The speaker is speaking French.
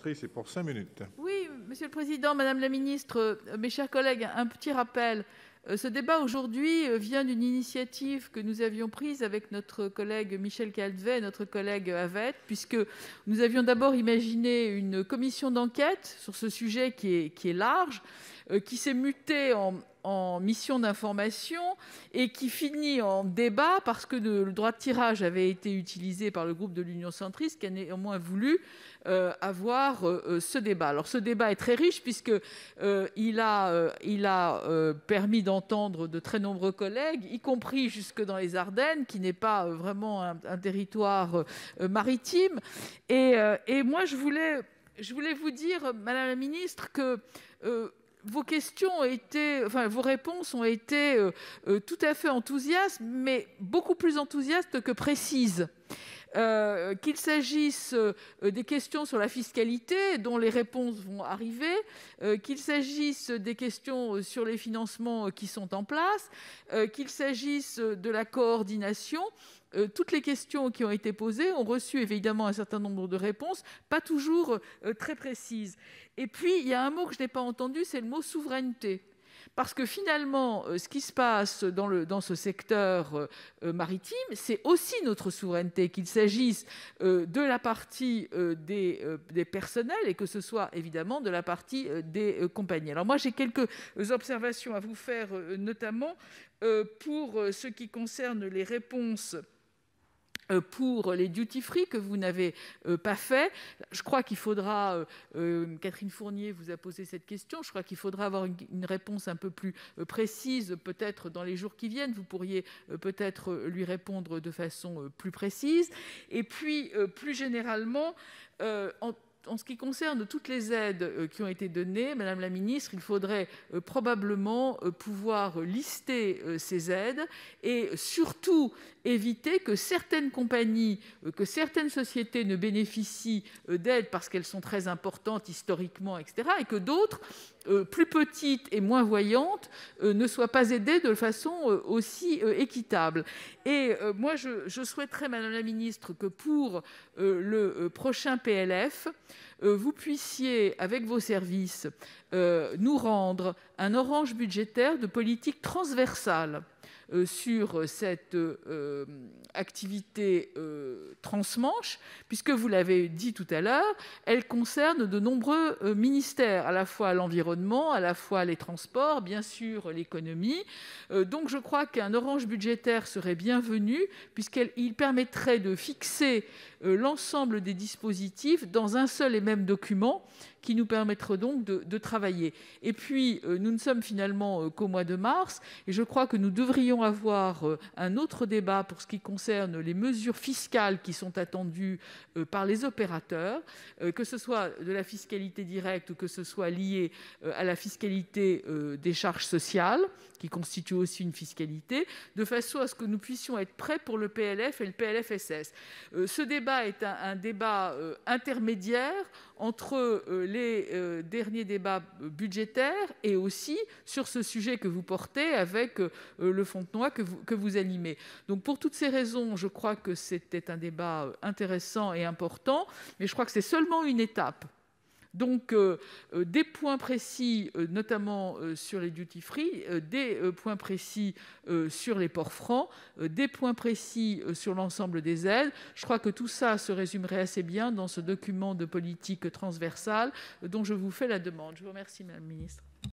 sénatrice, et pour 5 minutes. Oui, Monsieur le Président, Madame la Ministre, mes chers collègues, un petit rappel. Ce débat aujourd'hui vient d'une initiative que nous avions prise avec notre collègue Michel Calvet et notre collègue Havet, puisque nous avions d'abord imaginé une commission d'enquête sur ce sujet qui est large, qui s'est mutée en mission d'information et qui finit en débat parce que le droit de tirage avait été utilisé par le groupe de l'Union centriste, qui a néanmoins voulu avoir ce débat. Alors ce débat est très riche puisqu'il a permis d'entendre de très nombreux collègues, y compris jusque dans les Ardennes, qui n'est pas vraiment un territoire maritime. Et moi, je voulais vous dire, Madame la Ministre, que vos réponses ont été tout à fait enthousiastes, mais beaucoup plus enthousiastes que précises. Qu'il s'agisse des questions sur la fiscalité, dont les réponses vont arriver, qu'il s'agisse des questions sur les financements qui sont en place, qu'il s'agisse de la coordination, toutes les questions qui ont été posées ont reçu évidemment un certain nombre de réponses, pas toujours très précises. Et puis, il y a un mot que je n'ai pas entendu, c'est le mot souveraineté. Parce que finalement, ce qui se passe dans ce secteur maritime, c'est aussi notre souveraineté, qu'il s'agisse de la partie des personnels et que ce soit évidemment de la partie des compagnies. Alors moi, j'ai quelques observations à vous faire, notamment pour ce qui concerne les réponses pour les duty-free que vous n'avez pas fait. Je crois qu'il faudra, Catherine Fournier vous a posé cette question, je crois qu'il faudra avoir une réponse un peu plus précise, peut-être dans les jours qui viennent. Vous pourriez peut-être lui répondre de façon plus précise. Et puis, plus généralement, en ce qui concerne toutes les aides qui ont été données, Madame la Ministre, il faudrait probablement pouvoir lister ces aides et surtout éviter que certaines compagnies, que certaines sociétés ne bénéficient d'aides parce qu'elles sont très importantes historiquement, etc., et que d'autres, plus petites et moins voyantes, ne soient pas aidées de façon aussi équitable. Et moi, je souhaiterais, Madame la Ministre, que pour le prochain PLF, vous puissiez, avec vos services, nous rendre un orange budgétaire de politique transversale sur cette activité transmanche, puisque vous l'avez dit tout à l'heure, elle concerne de nombreux ministères, à la fois l'environnement, à la fois les transports, bien sûr l'économie. Donc je crois qu'un orange budgétaire serait bienvenu, puisqu'il permettrait de fixer l'ensemble des dispositifs dans un seul et même document qui nous permettra donc de travailler. Et puis, nous ne sommes finalement qu'au mois de mars, et je crois que nous devrions avoir un autre débat pour ce qui concerne les mesures fiscales qui sont attendues par les opérateurs, que ce soit de la fiscalité directe ou que ce soit lié à la fiscalité des charges sociales, qui constitue aussi une fiscalité, de façon à ce que nous puissions être prêts pour le PLF et le PLFSS. Ce débat est un débat intermédiaire entre les derniers débats budgétaires et aussi sur ce sujet que vous portez avec le Fontenoy que vous animez. Donc pour toutes ces raisons, je crois que c'était un débat intéressant et important, mais je crois que c'est seulement une étape. Donc, des points précis, notamment sur les duty-free, des points précis sur les ports francs, des points précis sur l'ensemble des aides. Je crois que tout ça se résumerait assez bien dans ce document de politique transversale dont je vous fais la demande. Je vous remercie, Madame la Ministre.